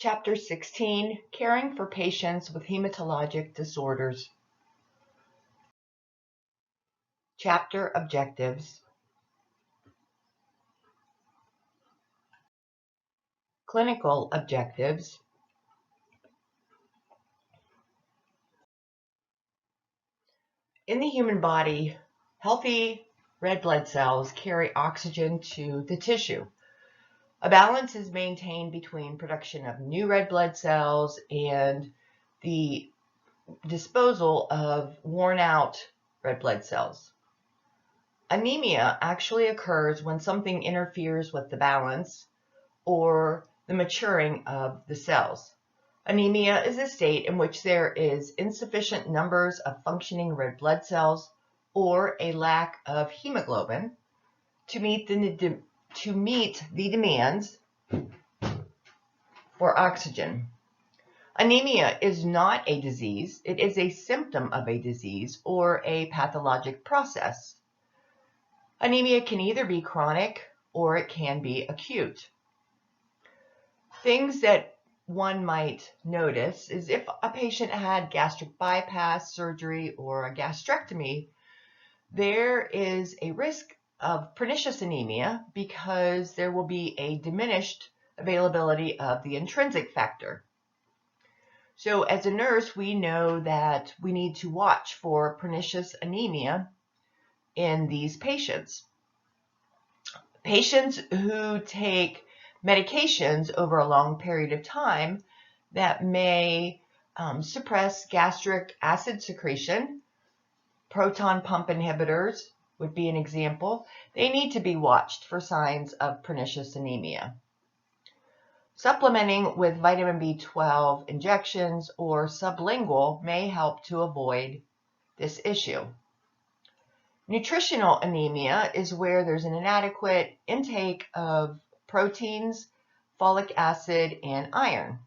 Chapter 16, Caring for Patients with Hematologic Disorders. Chapter Objectives. Clinical Objectives. In the human body, healthy red blood cells carry oxygen to the tissue. A balance is maintained between production of new red blood cells and the disposal of worn out red blood cells. Anemia actually occurs when something interferes with the balance or the maturing of the cells. Anemia is a state in which there is insufficient numbers of functioning red blood cells or a lack of hemoglobin to meet the demands for oxygen. Anemia is not a disease. It is a symptom of a disease or a pathologic process. Anemia can either be chronic or it can be acute. Things that one might notice is if a patient had gastric bypass surgery or a gastrectomy, there is a risk of pernicious anemia because there will be a diminished availability of the intrinsic factor. So as a nurse, we know that we need to watch for pernicious anemia in these patients. Patients who take medications over a long period of time that may suppress gastric acid secretion. Proton pump inhibitors would be an example. They need to be watched for signs of pernicious anemia. Supplementing with vitamin B12 injections or sublingual may help to avoid this issue. Nutritional anemia is where there's an inadequate intake of proteins, folic acid, and iron.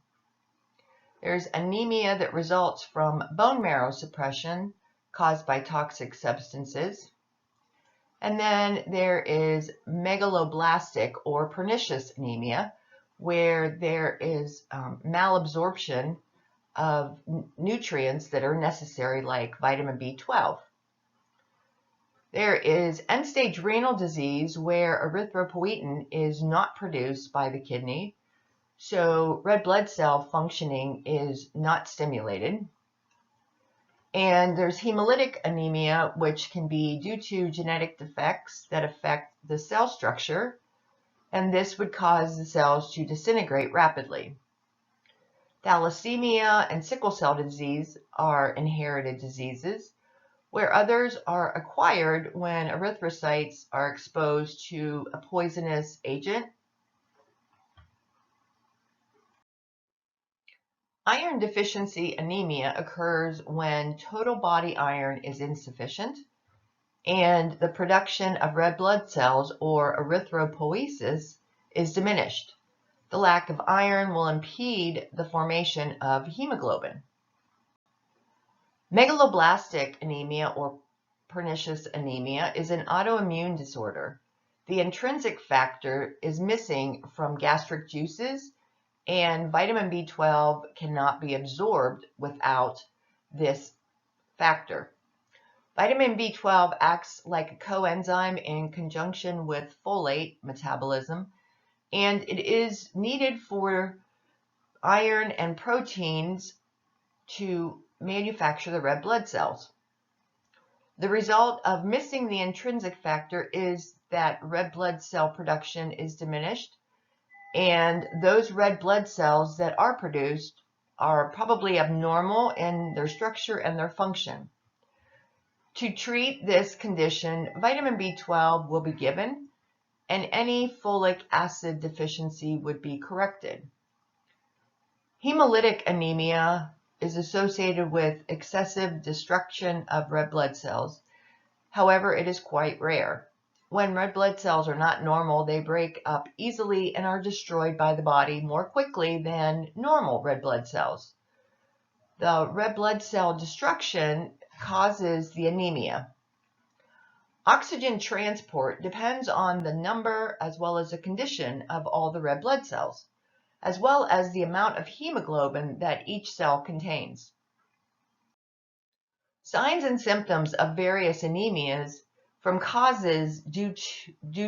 There's anemia that results from bone marrow suppression caused by toxic substances. And then there is megaloblastic or pernicious anemia, where there is malabsorption of nutrients that are necessary, like vitamin B12. There is end-stage renal disease where erythropoietin is not produced by the kidney, so red blood cell functioning is not stimulated. And there's hemolytic anemia, which can be due to genetic defects that affect the cell structure, and this would cause the cells to disintegrate rapidly. Thalassemia and sickle cell disease are inherited diseases, where others are acquired when erythrocytes are exposed to a poisonous agent. Iron deficiency anemia occurs when total body iron is insufficient and the production of red blood cells or erythropoiesis is diminished. The lack of iron will impede the formation of hemoglobin. Megaloblastic anemia or pernicious anemia is an autoimmune disorder. The intrinsic factor is missing from gastric juices, and vitamin B12 cannot be absorbed without this factor. Vitamin B12 acts like a coenzyme in conjunction with folate metabolism, and it is needed for iron and proteins to manufacture the red blood cells. The result of missing the intrinsic factor is that red blood cell production is diminished, and those red blood cells that are produced are probably abnormal in their structure and their function. To treat this condition, vitamin B12 will be given, and any folic acid deficiency would be corrected. Hemolytic anemia is associated with excessive destruction of red blood cells. However, it is quite rare. When red blood cells are not normal, they break up easily and are destroyed by the body more quickly than normal red blood cells. The red blood cell destruction causes the anemia. Oxygen transport depends on the number as well as the condition of all the red blood cells. as well as the amount of hemoglobin that each cell contains. Signs and symptoms of various anemias from causes due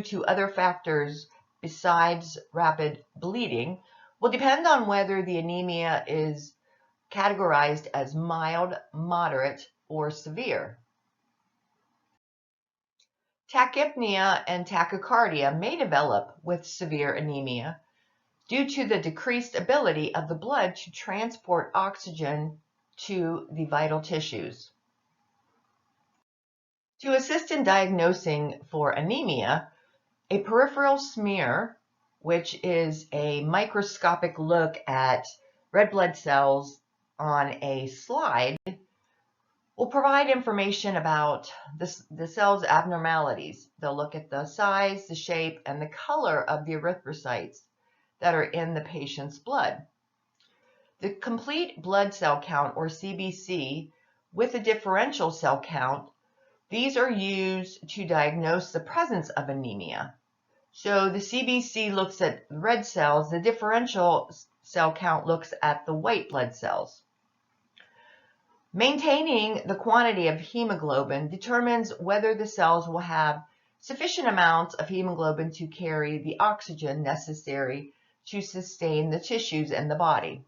to other factors besides rapid bleeding will depend on whether the anemia is categorized as mild, moderate, or severe. Tachypnea and tachycardia may develop with severe anemia due to the decreased ability of the blood to transport oxygen to the vital tissues. To assist in diagnosing for anemia, a peripheral smear, which is a microscopic look at red blood cells on a slide, will provide information about the cell's abnormalities. They'll look at the size, the shape, and the color of the erythrocytes that are in the patient's blood. The complete blood cell count, or CBC, with a differential cell count, these are used to diagnose the presence of anemia. So the CBC looks at red cells, the differential cell count looks at the white blood cells. Maintaining the quantity of hemoglobin determines whether the cells will have sufficient amounts of hemoglobin to carry the oxygen necessary to sustain the tissues in the body.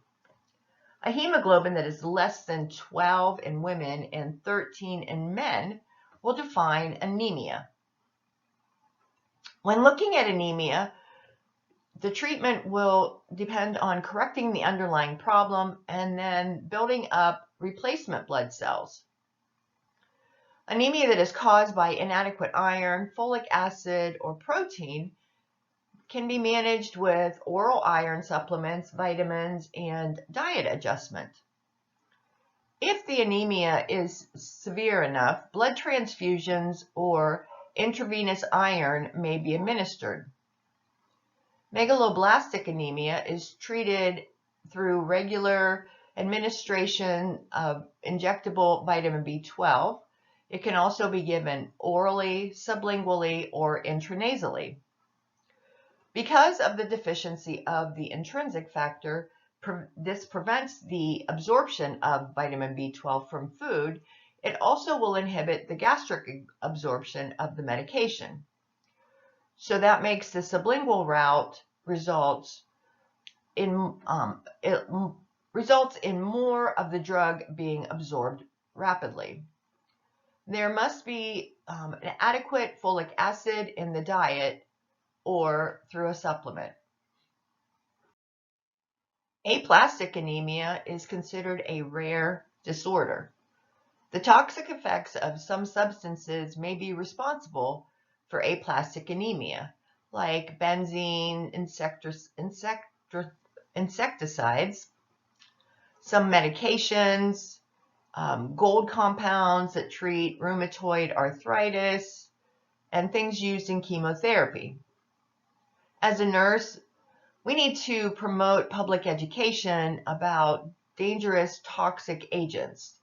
A hemoglobin that is less than 12 in women and 13 in men will define anemia. When looking at anemia, the treatment will depend on correcting the underlying problem and then building up replacement blood cells. Anemia that is caused by inadequate iron, folic acid, or protein can be managed with oral iron supplements, vitamins, and diet adjustment. If the anemia is severe enough, blood transfusions or intravenous iron may be administered. Megaloblastic anemia is treated through regular administration of injectable vitamin B12. It can also be given orally, sublingually, or intranasally. Because of the deficiency of the intrinsic factor, this prevents the absorption of vitamin B12 from food. It also will inhibit the gastric absorption of the medication. So that makes the sublingual route results in more of the drug being absorbed rapidly. There must be an adequate folic acid in the diet or through a supplement. Aplastic anemia is considered a rare disorder. The toxic effects of some substances may be responsible for aplastic anemia, like benzene, insecticides, some medications, gold compounds that treat rheumatoid arthritis, and things used in chemotherapy. As a nurse, we need to promote public education about dangerous toxic agents.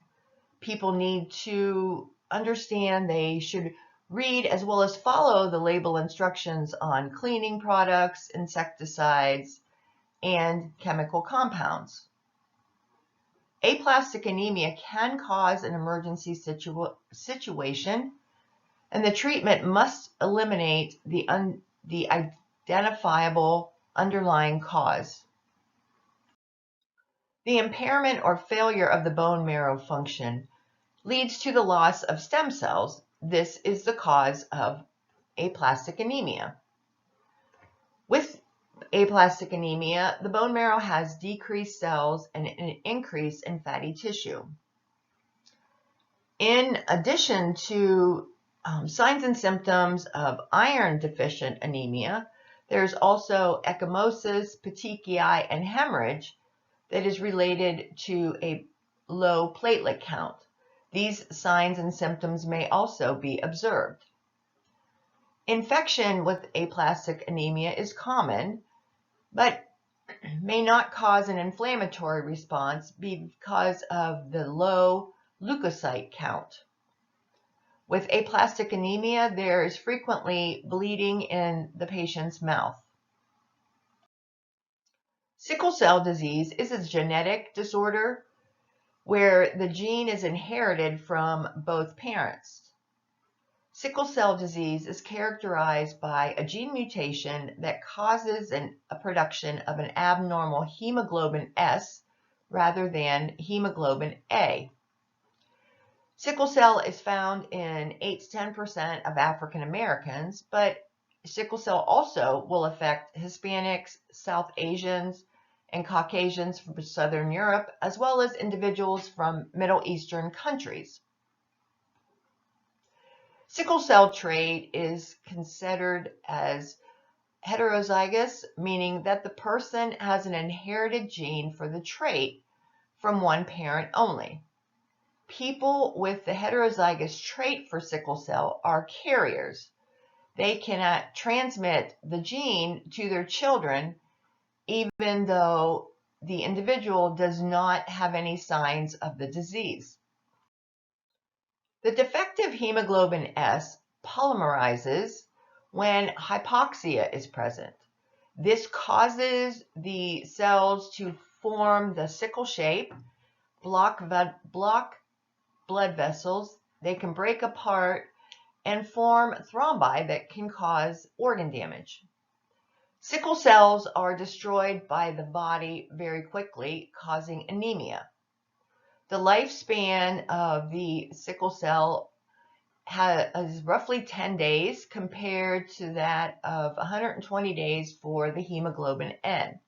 People need to understand they should read as well as follow the label instructions on cleaning products, insecticides, and chemical compounds. Aplastic anemia can cause an emergency situation, and the treatment must eliminate the identifiable underlying cause. The impairment or failure of the bone marrow function leads to the loss of stem cells. This is the cause of aplastic anemia. With aplastic anemia, the bone marrow has decreased cells and an increase in fatty tissue. In addition to signs and symptoms of iron deficient anemia, there's also ecchymosis, petechiae, and hemorrhage that is related to a low platelet count. These signs and symptoms may also be observed. Infection with aplastic anemia is common, but may not cause an inflammatory response because of the low leukocyte count. With aplastic anemia, there is frequently bleeding in the patient's mouth. Sickle cell disease is a genetic disorder where the gene is inherited from both parents. Sickle cell disease is characterized by a gene mutation that causes a production of an abnormal hemoglobin S rather than hemoglobin A. Sickle cell is found in 8 to 10% of African Americans, but sickle cell also will affect Hispanics, South Asians, and Caucasians from Southern Europe, as well as individuals from Middle Eastern countries. Sickle cell trait is considered as heterozygous, meaning that the person has an inherited gene for the trait from one parent only. People with the heterozygous trait for sickle cell are carriers. They cannot transmit the gene to their children even though the individual does not have any signs of the disease. The defective hemoglobin S polymerizes when hypoxia is present. This causes the cells to form the sickle shape, block blood vessels. They can break apart and form thrombi that can cause organ damage. Sickle cells are destroyed by the body very quickly, causing anemia. The lifespan of the sickle cell is roughly 10 days compared to that of 120 days for the hemoglobin A.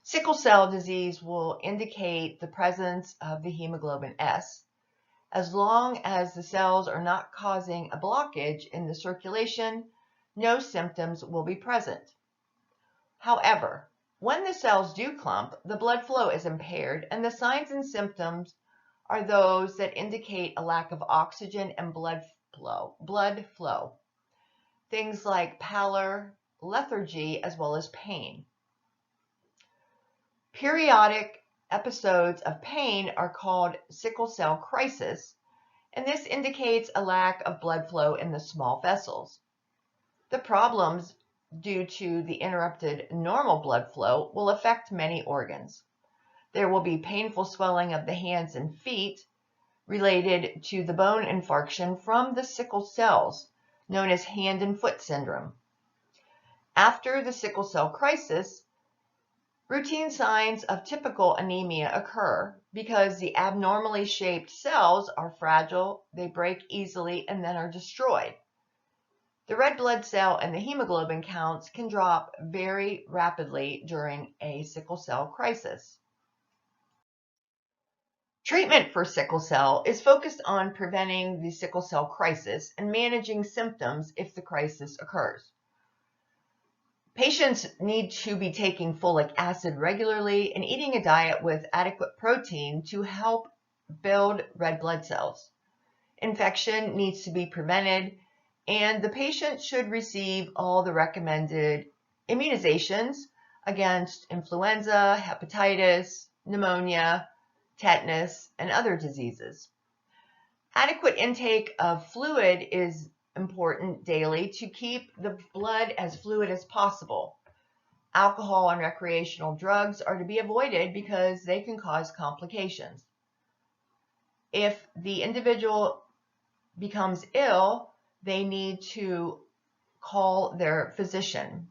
Sickle cell disease will indicate the presence of the hemoglobin S. As long as the cells are not causing a blockage in the circulation, no symptoms will be present. However, when the cells do clump, the blood flow is impaired, and the signs and symptoms are those that indicate a lack of oxygen and blood flow. Things like pallor, lethargy, as well as pain. Periodic episodes of pain are called sickle cell crisis, and this indicates a lack of blood flow in the small vessels. The problems due to the interrupted normal blood flow will affect many organs. There will be painful swelling of the hands and feet related to the bone infarction from the sickle cells, known as hand and foot syndrome. After the sickle cell crisis, routine signs of typical anemia occur because the abnormally shaped cells are fragile, they break easily, and then are destroyed. The red blood cell and the hemoglobin counts can drop very rapidly during a sickle cell crisis. Treatment for sickle cell is focused on preventing the sickle cell crisis and managing symptoms if the crisis occurs. Patients need to be taking folic acid regularly and eating a diet with adequate protein to help build red blood cells. Infection needs to be prevented, and the patient should receive all the recommended immunizations against influenza, hepatitis, pneumonia, tetanus, and other diseases. Adequate intake of fluid is important daily to keep the blood as fluid as possible. Alcohol and recreational drugs are to be avoided because they can cause complications. If the individual becomes ill, they need to call their physician.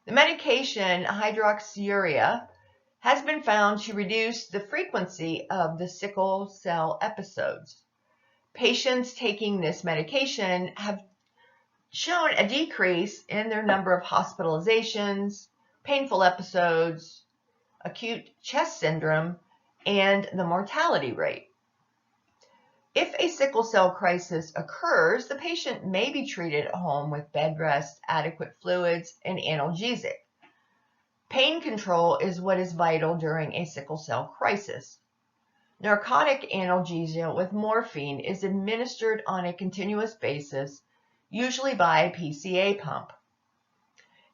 The medication hydroxyurea has been found to reduce the frequency of the sickle cell episodes. Patients taking this medication have shown a decrease in their number of hospitalizations, painful episodes, acute chest syndrome, and the mortality rate. If a sickle cell crisis occurs, the patient may be treated at home with bed rest, adequate fluids, and analgesic. Pain control is what is vital during a sickle cell crisis. Narcotic analgesia with morphine is administered on a continuous basis, usually by a PCA pump.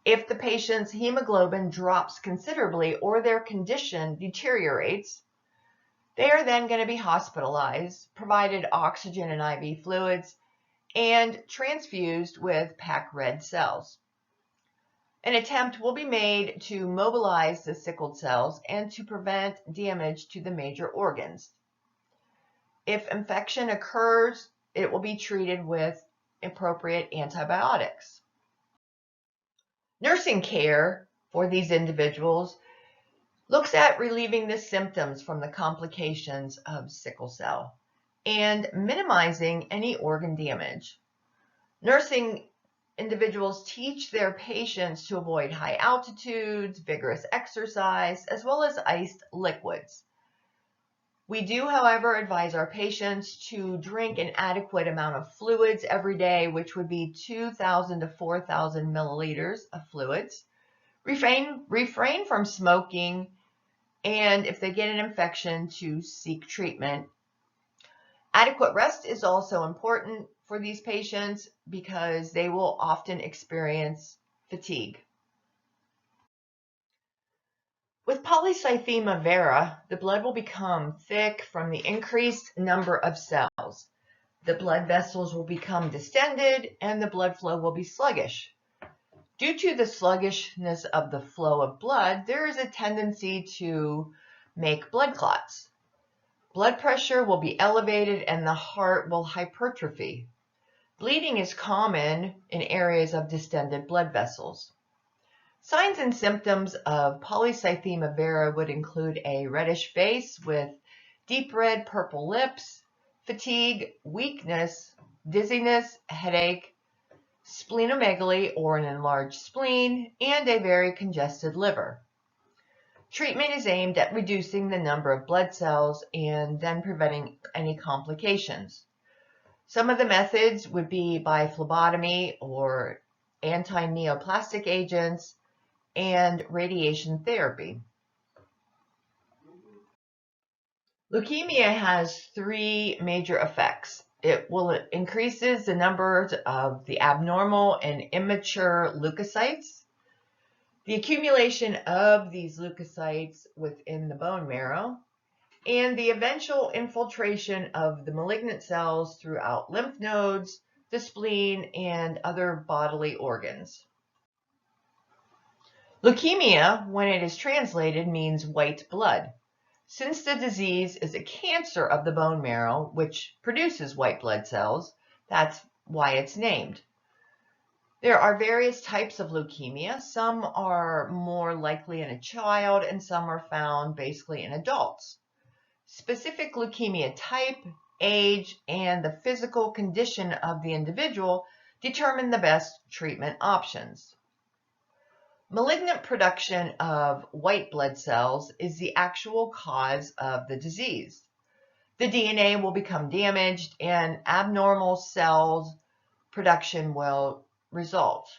If the patient's hemoglobin drops considerably or their condition deteriorates, they are then going to be hospitalized, provided oxygen and IV fluids, and transfused with packed red cells. An attempt will be made to mobilize the sickled cells and to prevent damage to the major organs. If infection occurs, it will be treated with appropriate antibiotics. Nursing care for these individuals looks at relieving the symptoms from the complications of sickle cell and minimizing any organ damage. Nursing individuals teach their patients to avoid high altitudes, vigorous exercise, as well as iced liquids. We do, however, advise our patients to drink an adequate amount of fluids every day, which would be 2,000 to 4,000 milliliters of fluids. Refrain from smoking, and if they get an infection, to seek treatment. Adequate rest is also important for these patients because they will often experience fatigue. With Polycythemia Vera, the blood will become thick from the increased number of cells. The blood vessels will become distended and the blood flow will be sluggish. Due to the sluggishness of the flow of blood, there is a tendency to make blood clots. Blood pressure will be elevated and the heart will hypertrophy. Bleeding is common in areas of distended blood vessels. Signs and symptoms of Polycythemia Vera would include a reddish face with deep red purple lips, fatigue, weakness, dizziness, headache, splenomegaly or an enlarged spleen, and a very congested liver. Treatment is aimed at reducing the number of blood cells and then preventing any complications. Some of the methods would be by phlebotomy or anti-neoplastic agents and radiation therapy. Leukemia has three major effects. It increases the numbers of the abnormal and immature leukocytes, the accumulation of these leukocytes within the bone marrow, and the eventual infiltration of the malignant cells throughout lymph nodes, the spleen, and other bodily organs. Leukemia, when it is translated, means white blood. Since the disease is a cancer of the bone marrow, which produces white blood cells, that's why it's named. There are various types of leukemia. Some are more likely in a child, and some are found basically in adults. Specific leukemia type, age, and the physical condition of the individual determine the best treatment options. Malignant production of white blood cells is the actual cause of the disease. The DNA will become damaged and abnormal cells production will result.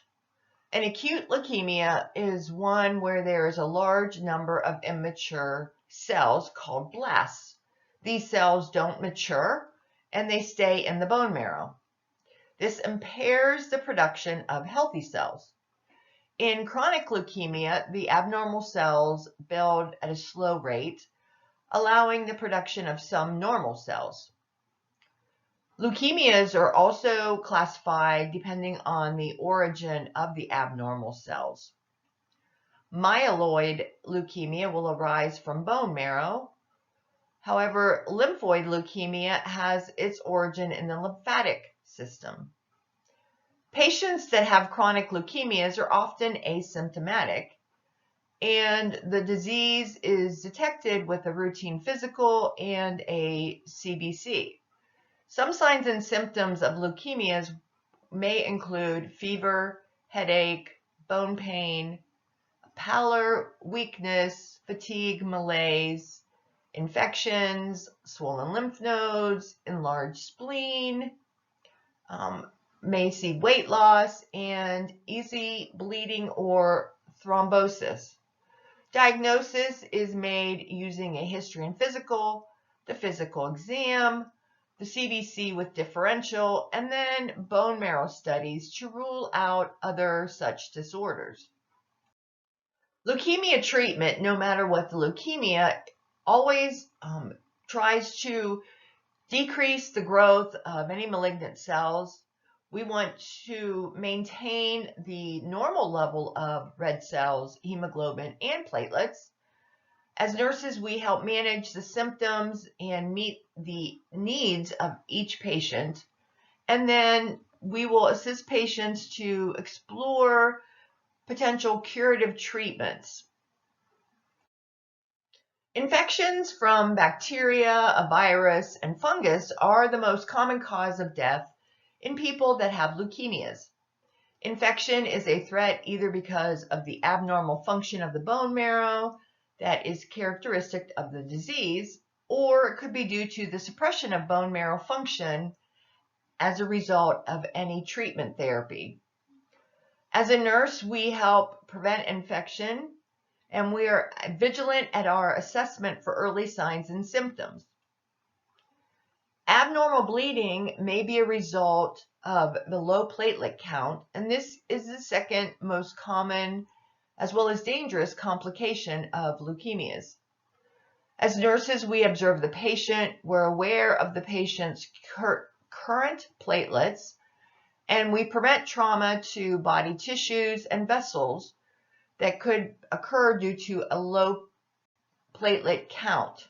An acute leukemia is one where there is a large number of immature cells called blasts. These cells don't mature and they stay in the bone marrow. This impairs the production of healthy cells. In chronic leukemia, the abnormal cells build at a slow rate, allowing the production of some normal cells. Leukemias are also classified depending on the origin of the abnormal cells. Myeloid leukemia will arise from bone marrow. However, lymphoid leukemia has its origin in the lymphatic system. Patients that have chronic leukemias are often asymptomatic, and the disease is detected with a routine physical and a CBC. Some signs and symptoms of leukemias may include fever, headache, bone pain, pallor, weakness, fatigue, malaise, infections, swollen lymph nodes, enlarged spleen, may see weight loss, and easy bleeding or thrombosis. Diagnosis is made using a history and physical, the physical exam, the CBC with differential, and then bone marrow studies to rule out other such disorders. Leukemia treatment, no matter what the leukemia, always tries to decrease the growth of any malignant cells We want to maintain the normal level of red cells, hemoglobin, and platelets. As nurses, we help manage the symptoms and meet the needs of each patient. And then we will assist patients to explore potential curative treatments. Infections from bacteria, a virus, and fungus are the most common cause of death in people that have leukemias. Infection is a threat either because of the abnormal function of the bone marrow that is characteristic of the disease, or it could be due to the suppression of bone marrow function as a result of any treatment therapy. As a nurse, we help prevent infection, and we are vigilant at our assessment for early signs and symptoms. Abnormal bleeding may be a result of the low platelet count, and this is the second most common as well as dangerous complication of leukemias. As nurses, we observe the patient, we're aware of the patient's current platelets, and we prevent trauma to body tissues and vessels that could occur due to a low platelet count.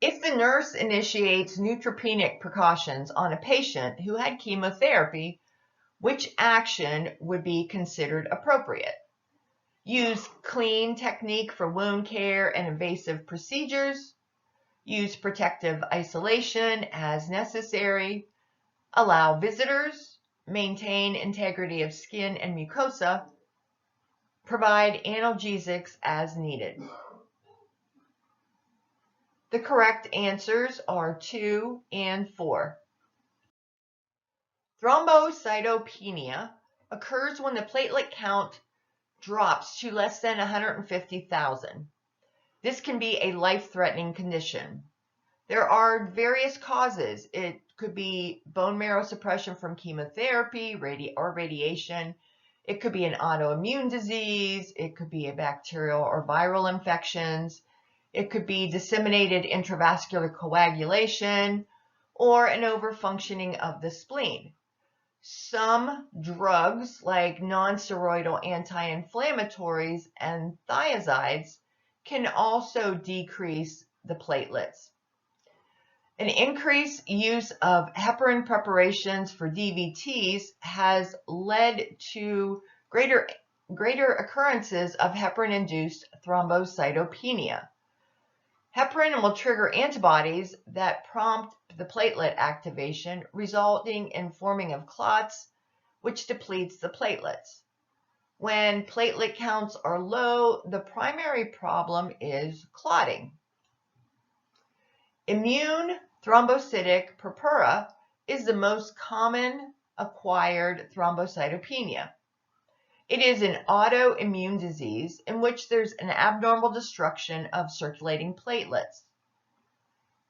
If the nurse initiates neutropenic precautions on a patient who had chemotherapy, which action would be considered appropriate? Use clean technique for wound care and invasive procedures. Use protective isolation as necessary. Allow visitors. Maintain integrity of skin and mucosa. Provide analgesics as needed. The correct answers are 2 and 4. Thrombocytopenia occurs when the platelet count drops to less than 150,000. This can be a life-threatening condition. There are various causes. It could be bone marrow suppression from chemotherapy or radiation. It could be an autoimmune disease. It could be a bacterial or viral infections. It could be disseminated intravascular coagulation or an overfunctioning of the spleen. Some drugs like non-steroidal anti-inflammatories and thiazides can also decrease the platelets. An increased use of heparin preparations for DVTs has led to greater occurrences of heparin-induced thrombocytopenia. Heparin will trigger antibodies that prompt the platelet activation, resulting in forming of clots, which depletes the platelets. When platelet counts are low, the primary problem is clotting. Immune thrombocytic purpura is the most common acquired thrombocytopenia. It is an autoimmune disease in which there's an abnormal destruction of circulating platelets.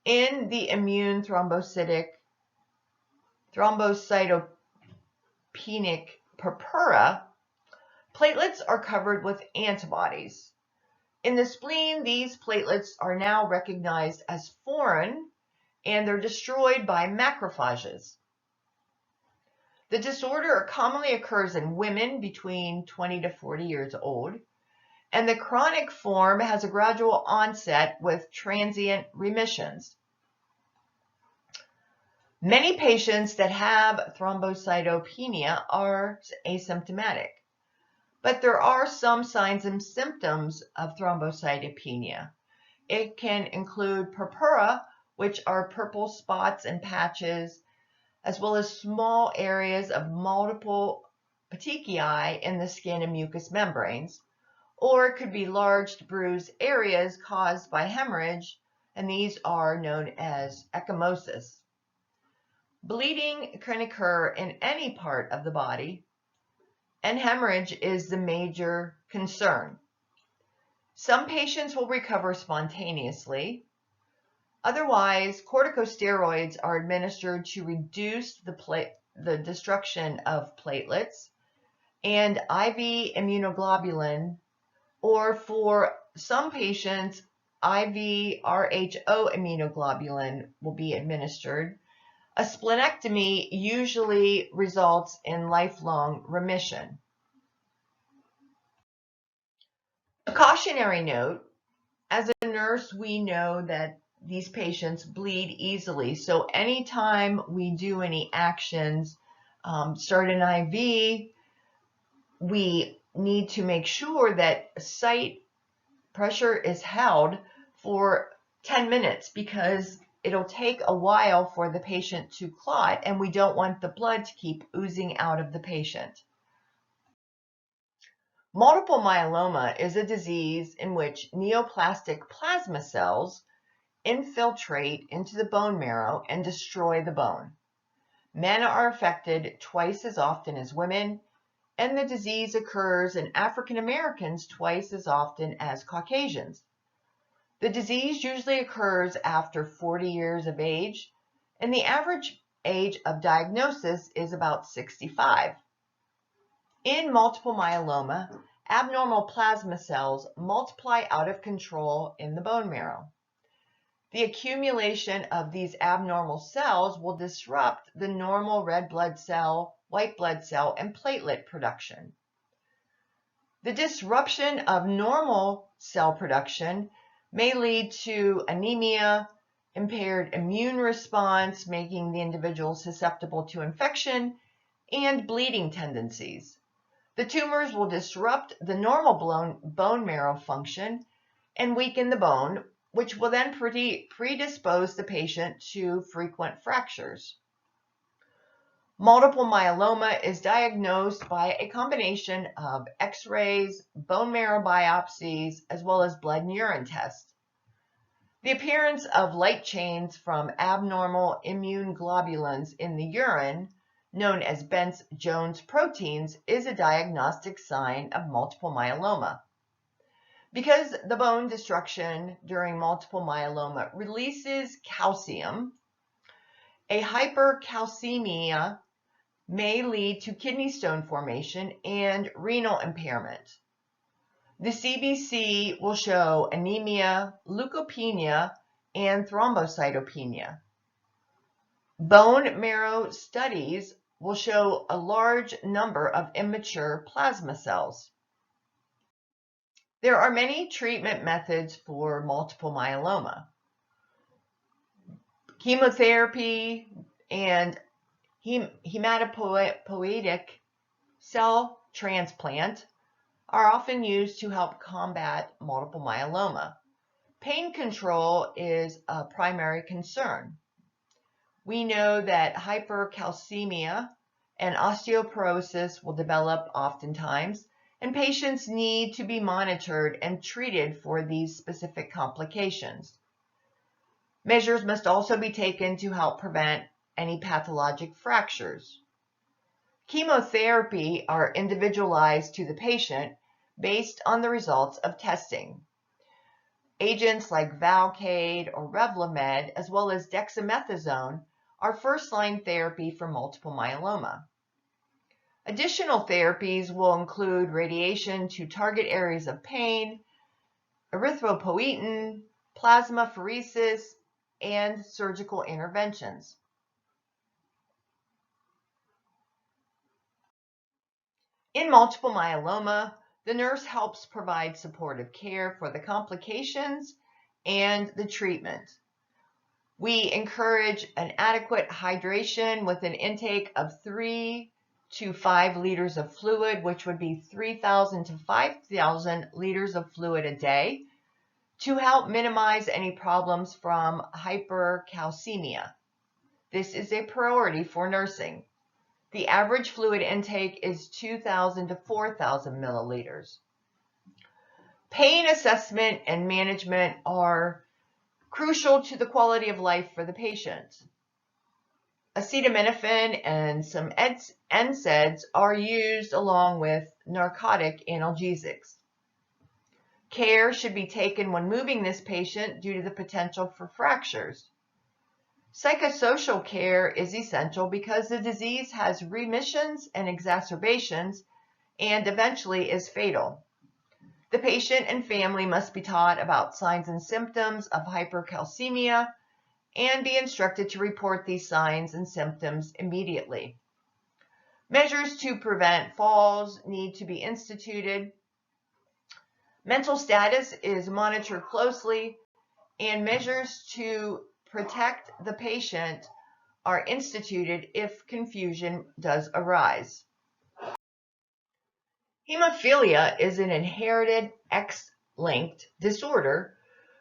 In the immune thrombocytopenic purpura, platelets are covered with antibodies. In the spleen, these platelets are now recognized as foreign and they're destroyed by macrophages. The disorder commonly occurs in women between 20 to 40 years old, and the chronic form has a gradual onset with transient remissions. Many patients that have thrombocytopenia are asymptomatic, but there are some signs and symptoms of thrombocytopenia. It can include purpura, which are purple spots and patches, as well as small areas of multiple petechiae in the skin and mucous membranes, or it could be large bruised areas caused by hemorrhage, and these are known as ecchymosis. Bleeding can occur in any part of the body, and hemorrhage is the major concern. Some patients will recover spontaneously. Otherwise, corticosteroids are administered to reduce the destruction of platelets, and IV immunoglobulin, or for some patients, IV RHO immunoglobulin will be administered. A splenectomy usually results in lifelong remission. A cautionary note: as a nurse, we know that these patients bleed easily. So anytime we do any actions, start an IV, we need to make sure that site pressure is held for 10 minutes because it'll take a while for the patient to clot, and we don't want the blood to keep oozing out of the patient. Multiple myeloma is a disease in which neoplastic plasma cells infiltrate into the bone marrow and destroy the bone. Men are affected twice as often as women, and the disease occurs in African Americans twice as often as Caucasians. The disease usually occurs after 40 years of age, and the average age of diagnosis is about 65. In multiple myeloma, abnormal plasma cells multiply out of control in the bone marrow. The accumulation of these abnormal cells will disrupt the normal red blood cell, white blood cell, and platelet production. The disruption of normal cell production may lead to anemia, impaired immune response, making the individual susceptible to infection, and bleeding tendencies. The tumors will disrupt the normal bone marrow function and weaken the bone, which will then predispose the patient to frequent fractures. Multiple myeloma is diagnosed by a combination of X-rays, bone marrow biopsies, as well as blood and urine tests. The appearance of light chains from abnormal immune globulins in the urine, known as Bence-Jones proteins, is a diagnostic sign of multiple myeloma. Because the bone destruction during multiple myeloma releases calcium, a hypercalcemia may lead to kidney stone formation and renal impairment. The CBC will show anemia, leukopenia, and thrombocytopenia. Bone marrow studies will show a large number of immature plasma cells. There are many treatment methods for multiple myeloma. Chemotherapy and hematopoietic cell transplant are often used to help combat multiple myeloma. Pain control is a primary concern. We know that hypercalcemia and osteoporosis will develop oftentimes, and patients need to be monitored and treated for these specific complications. Measures must also be taken to help prevent any pathologic fractures. Chemotherapy are individualized to the patient based on the results of testing. Agents like Velcade or Revlimid, as well as dexamethasone, are first-line therapy for multiple myeloma. Additional therapies will include radiation to target areas of pain, erythropoietin, plasmapheresis, and surgical interventions. In multiple myeloma, the nurse helps provide supportive care for the complications and the treatment. We encourage an adequate hydration with an intake of 3 to 5 liters of fluid, which would be 3,000 to 5,000 liters of fluid a day, to help minimize any problems from hypercalcemia. This is a priority for nursing. The average fluid intake is 2,000 to 4,000 milliliters. Pain assessment and management are crucial to the quality of life for the patient. Acetaminophen and some NSAIDs are used along with narcotic analgesics. Care should be taken when moving this patient due to the potential for fractures. Psychosocial care is essential because the disease has remissions and exacerbations and eventually is fatal. The patient and family must be taught about signs and symptoms of hypercalcemia and be instructed to report these signs and symptoms immediately. Measures to prevent falls need to be instituted. Mental status is monitored closely, and measures to protect the patient are instituted if confusion does arise. Hemophilia is an inherited X-linked disorder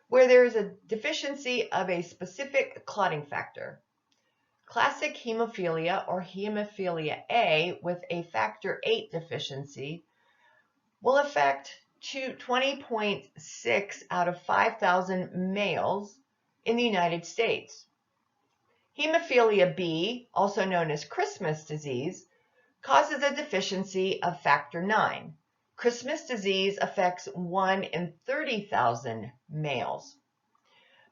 where there is a deficiency of a specific clotting factor. Classic hemophilia or hemophilia A with a factor VIII deficiency will affect 20.6 out of 5,000 males in the United States. Hemophilia B, also known as Christmas disease, causes a deficiency of factor IX. Christmas disease affects 1 in 30,000 males.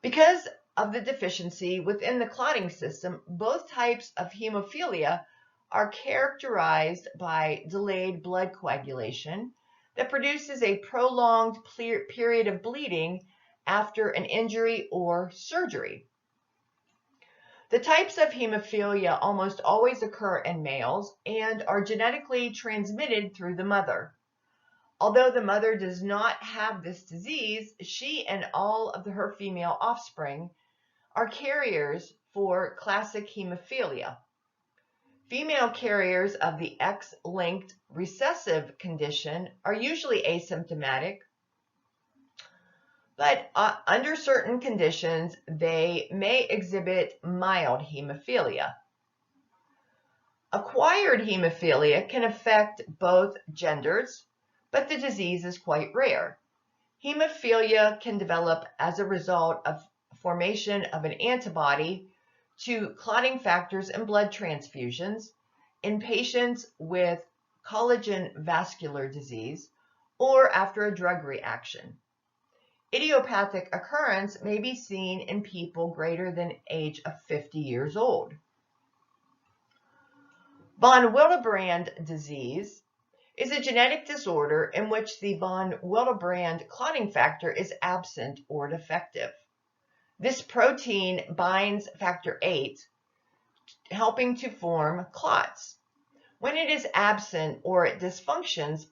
Because of the deficiency within the clotting system, both types of hemophilia are characterized by delayed blood coagulation that produces a prolonged period of bleeding after an injury or surgery. The types of hemophilia almost always occur in males and are genetically transmitted through the mother. Although the mother does not have this disease, she and all of her female offspring are carriers for classic hemophilia. Female carriers of the X-linked recessive condition are usually asymptomatic, but under certain conditions, they may exhibit mild hemophilia. Acquired hemophilia can affect both genders, but the disease is quite rare. Hemophilia can develop as a result of formation of an antibody to clotting factors and blood transfusions in patients with collagen vascular disease or after a drug reaction. Idiopathic occurrence may be seen in people greater than age of 50 years old. Von Willebrand disease is a genetic disorder in which the von Willebrand clotting factor is absent or defective. This protein binds factor VIII, helping to form clots. When it is absent or it dysfunctions,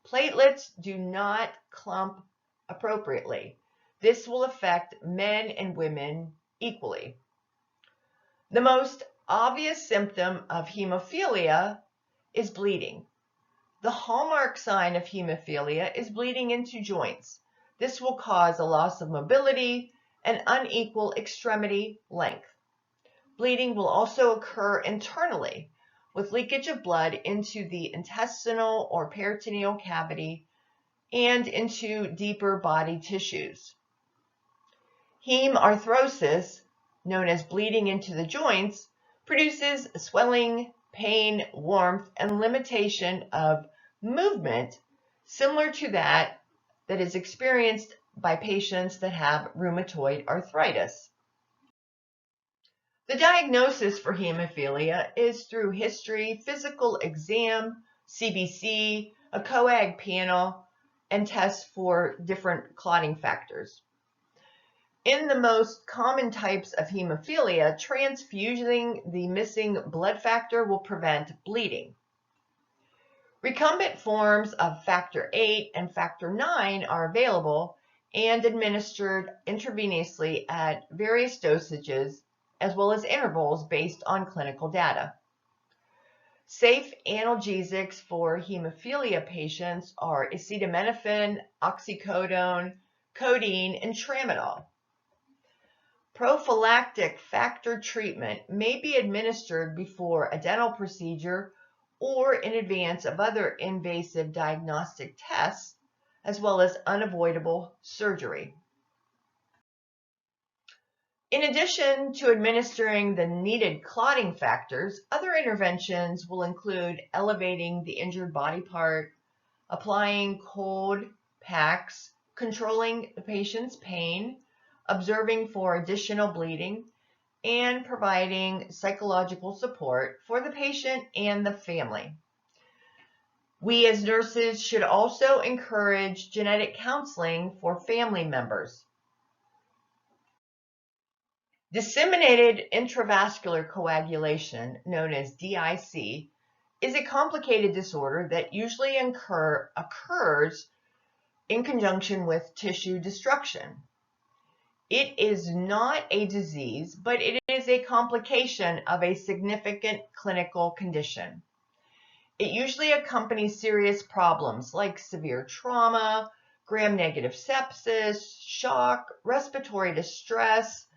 platelets do not clump appropriately. This will affect men and women equally. The most obvious symptom of hemophilia is bleeding. The hallmark sign of hemophilia is bleeding into joints. This will cause a loss of mobility and unequal extremity length. Bleeding will also occur internally with leakage of blood into the intestinal or peritoneal cavity and into deeper body tissues. Hemarthrosis, known as bleeding into the joints, produces swelling, pain, warmth, and limitation of movement similar to that is experienced by patients that have rheumatoid arthritis. The diagnosis for hemophilia is through history, physical exam, CBC, a coag panel, and tests for different clotting factors. In the most common types of hemophilia, transfusing the missing blood factor will prevent bleeding. Recombinant forms of factor VIII and factor IX are available and administered intravenously at various dosages as well as intervals based on clinical data. Safe analgesics for hemophilia patients are acetaminophen, oxycodone, codeine, and tramadol. Prophylactic factor treatment may be administered before a dental procedure or in advance of other invasive diagnostic tests, as well as unavoidable surgery. In addition to administering the needed clotting factors, other interventions will include elevating the injured body part, applying cold packs, controlling the patient's pain, observing for additional bleeding, and providing psychological support for the patient and the family. We as nurses should also encourage genetic counseling for family members. Disseminated intravascular coagulation, known as DIC, is a complicated disorder that usually occurs in conjunction with tissue destruction. It is not a disease, but it is a complication of a significant clinical condition. It usually accompanies serious problems like severe trauma, gram-negative sepsis, shock, respiratory distress,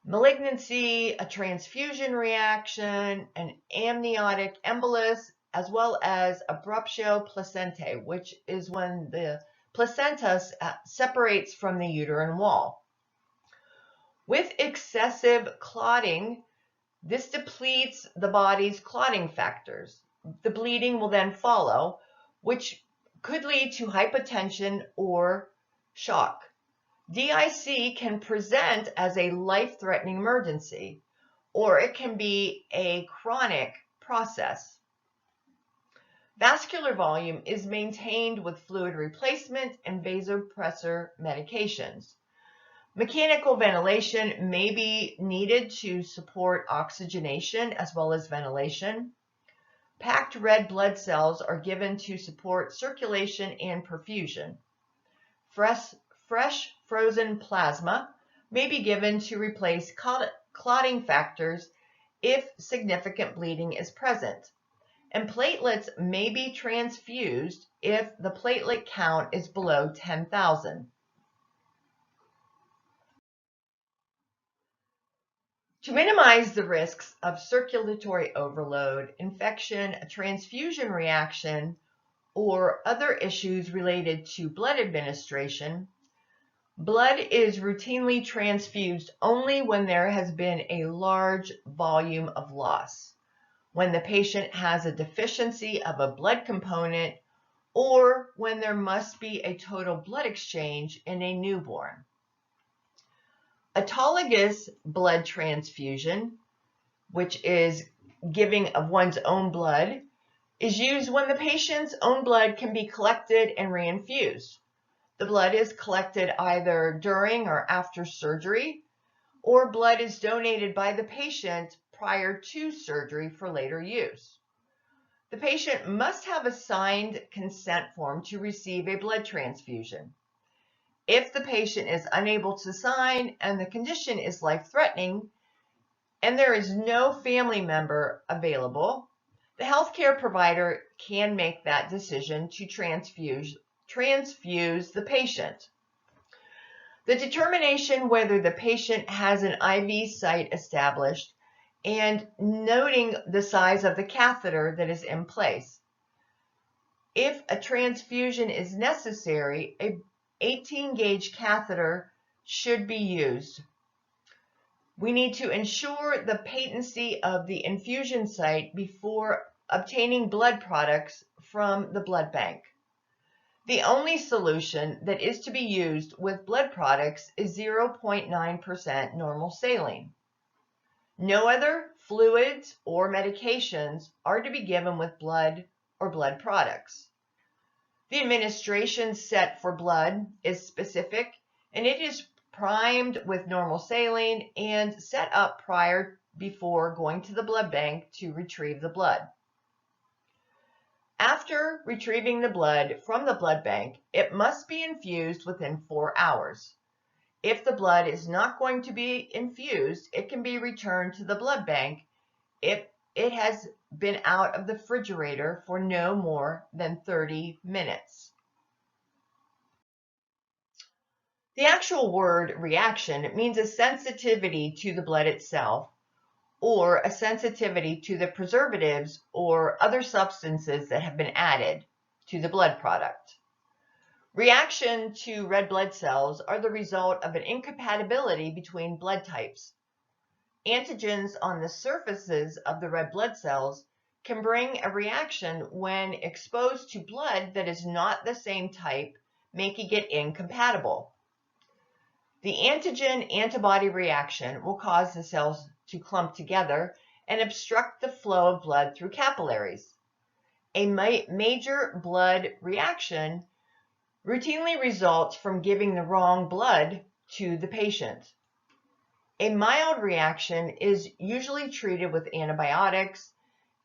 malignancy, a transfusion reaction, an amniotic embolus, as well as abruptio placentae, which is when the placenta separates from the uterine wall. With excessive clotting, this depletes the body's clotting factors. The bleeding will then follow, which could lead to hypotension or shock. DIC can present as a life-threatening emergency, or it can be a chronic process. Vascular volume is maintained with fluid replacement and vasopressor medications. Mechanical ventilation may be needed to support oxygenation as well as ventilation. Packed red blood cells are given to support circulation and perfusion. Fresh frozen plasma may be given to replace clotting factors if significant bleeding is present, and platelets may be transfused if the platelet count is below 10,000. To minimize the risks of circulatory overload, infection, a transfusion reaction, or other issues related to blood administration, blood is routinely transfused only when there has been a large volume of loss, when the patient has a deficiency of a blood component, or when there must be a total blood exchange in a newborn. Autologous blood transfusion, which is giving of one's own blood, is used when the patient's own blood can be collected and reinfused. The blood is collected either during or after surgery, or blood is donated by the patient prior to surgery for later use. The patient must have a signed consent form to receive a blood transfusion. If the patient is unable to sign and the condition is life-threatening and there is no family member available, the healthcare provider can make that decision to transfuse the patient. The determination whether the patient has an IV site established and noting the size of the catheter that is in place. If a transfusion is necessary, a 18-gauge catheter should be used. We need to ensure the patency of the infusion site before obtaining blood products from the blood bank. The only solution that is to be used with blood products is 0.9% normal saline. No other fluids or medications are to be given with blood or blood products. The administration set for blood is specific, and it is primed with normal saline and set up before going to the blood bank to retrieve the blood. After retrieving the blood from the blood bank, it must be infused within 4 hours. If the blood is not going to be infused, it can be returned to the blood bank if it has been out of the refrigerator for no more than 30 minutes. The actual word reaction means a sensitivity to the blood itself or a sensitivity to the preservatives or other substances that have been added to the blood product. Reaction to red blood cells are the result of an incompatibility between blood types. Antigens on the surfaces of the red blood cells can bring a reaction when exposed to blood that is not the same type, making it incompatible. The antigen-antibody reaction will cause the cells to clump together and obstruct the flow of blood through capillaries. A major blood reaction routinely results from giving the wrong blood to the patient. A mild reaction is usually treated with antibiotics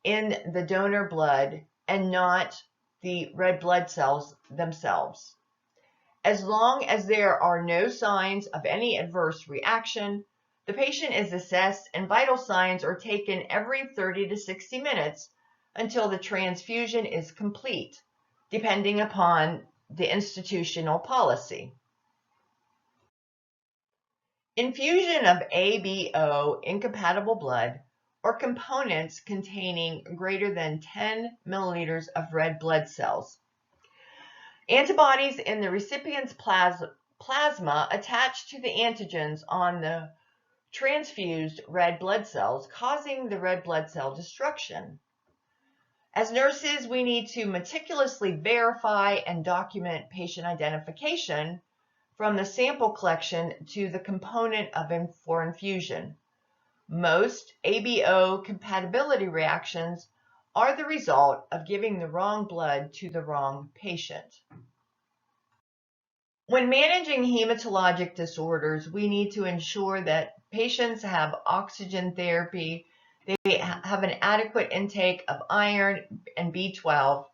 in the donor blood and not the red blood cells themselves. As long as there are no signs of any adverse reaction, the patient is assessed and vital signs are taken every 30 to 60 minutes until the transfusion is complete, depending upon the institutional policy. Infusion of ABO incompatible blood or components containing greater than 10 milliliters of red blood cells. Antibodies in the recipient's plasma attach to the antigens on the transfused red blood cells, causing the red blood cell destruction. As nurses, we need to meticulously verify and document patient identification from the sample collection to the component for infusion. Most ABO compatibility reactions are the result of giving the wrong blood to the wrong patient. When managing hematologic disorders, we need to ensure that patients have oxygen therapy, they have an adequate intake of iron and B12.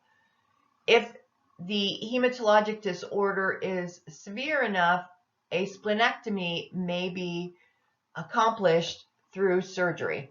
If the hematologic disorder is severe enough, a splenectomy may be accomplished through surgery.